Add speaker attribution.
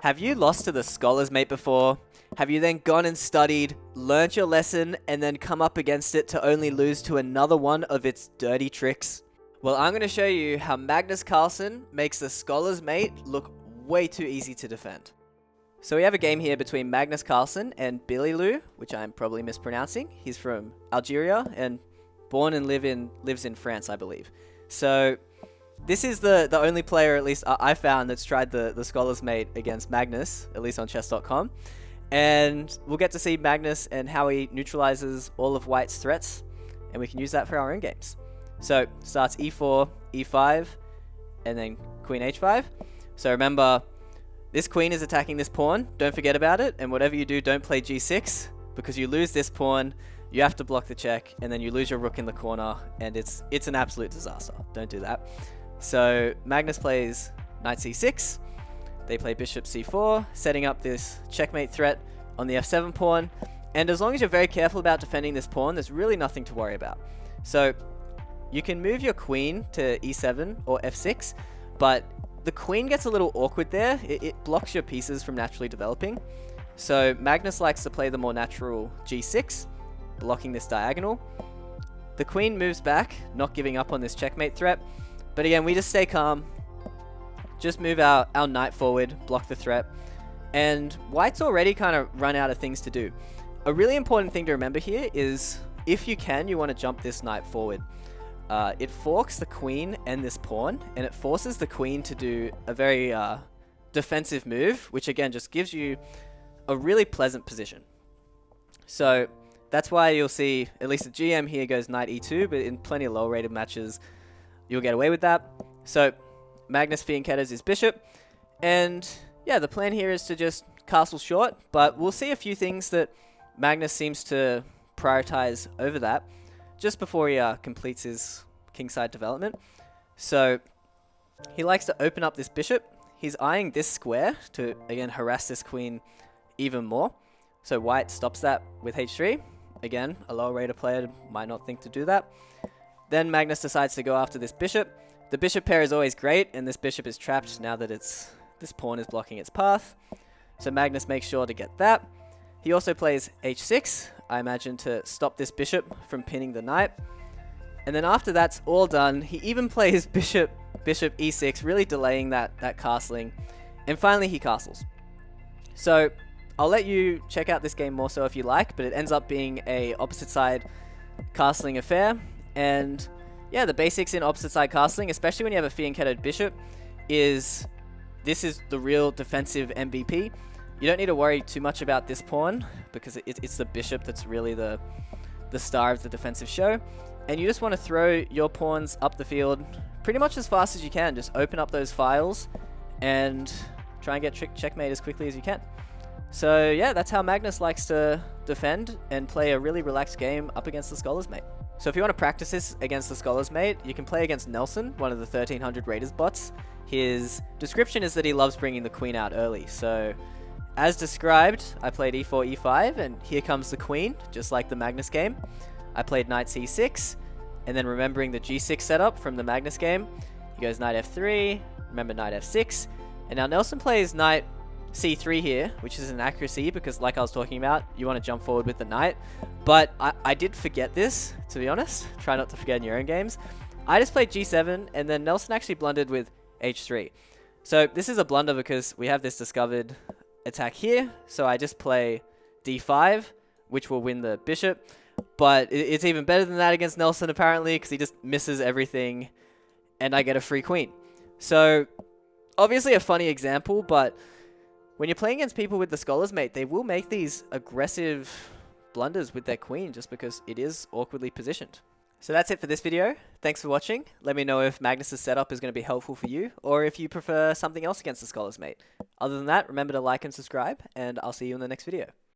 Speaker 1: Have you lost to the Scholar's Mate before? Have you then gone and studied, learnt your lesson, and then come up against it to only lose to another one of its dirty tricks? Well, I'm going to show you how Magnus Carlsen makes the Scholar's Mate look way too easy to defend. So we have a game here between Magnus Carlsen and Billy Lou, which I'm probably mispronouncing. He's from Algeria and born and lives in France, I believe. So this is the only player, at least I found, that's tried the Scholar's Mate against Magnus, at least on chess.com. And we'll get to see Magnus and how he neutralizes all of White's threats, and we can use that for our own games. So starts e4, e5, and then queen h5. So remember, this queen is attacking this pawn. Don't forget about it, and whatever you do, don't play g6, because you lose this pawn, you have to block the check, and then you lose your rook in the corner, and it's an absolute disaster. Don't do that. So Magnus plays knight c6. They play bishop c4, setting up this checkmate threat on the f7 pawn. And as long as you're very careful about defending this pawn, there's really nothing to worry about. So you can move your queen to e7 or f6, but the queen gets a little awkward there. It blocks your pieces from naturally developing. So Magnus likes to play the more natural g6, blocking this diagonal. The queen moves back, not giving up on this checkmate threat. But again, we just stay calm, just move our knight forward, block the threat. And White's already kind of run out of things to do. A really important thing to remember here is, if you can, you want to jump this knight forward. It forks the queen and this pawn, and it forces the queen to do a very defensive move, which again just gives you a really pleasant position. So that's why you'll see, at least the GM here goes knight e2, but in plenty of lower rated matches, you'll get away with that. So Magnus fianchettas his bishop, and yeah, the plan here is to just castle short, but we'll see a few things that Magnus seems to prioritize over that just before he completes his kingside development. So he likes to open up this bishop. He's eyeing this square to, again, harass this queen even more. So White stops that with h3. Again, a lower rated player might not think to do that. Then Magnus decides to go after this bishop. The bishop pair is always great, and this bishop is trapped now that this pawn is blocking its path. So Magnus makes sure to get that. He also plays h6, I imagine, to stop this bishop from pinning the knight. And then after that's all done, he even plays bishop e6, really delaying that castling. And finally he castles. So I'll let you check out this game more so if you like, but it ends up being a opposite side castling affair. And yeah, the basics in opposite side castling, especially when you have a fianchetted bishop, is this is the real defensive MVP. You don't need to worry too much about this pawn, because it's the bishop that's really the star of the defensive show. And you just want to throw your pawns up the field pretty much as fast as you can. Just open up those files and try and get checkmate as quickly as you can. So yeah, that's how Magnus likes to defend and play a really relaxed game up against the Scholar's Mate. So if you want to practice this against the Scholar's Mate, you can play against Nelson, one of the 1300 Raiders bots. His description is that he loves bringing the queen out early. So as described, I played e4, e5, and here comes the queen, just like the Magnus game. I played knight c6, and then remembering the g6 setup from the Magnus game, he goes knight f3, remember knight f6, and now Nelson plays knight c3 here, which is an accuracy because, like I was talking about, you want to jump forward with the knight. But I did forget this, to be honest. Try not to forget in your own games. I just played g7, and then Nelson actually blundered with h3. So this is a blunder because we have this discovered attack here. So I just play d5, which will win the bishop. But it's even better than that against Nelson, apparently, because he just misses everything, and I get a free queen. So obviously a funny example, but when you're playing against people with the Scholar's Mate, they will make these aggressive blunders with their queen just because it is awkwardly positioned. So that's it for this video. Thanks for watching. Let me know if Magnus's setup is going to be helpful for you, or if you prefer something else against the Scholar's Mate. Other than that, remember to like and subscribe, and I'll see you in the next video.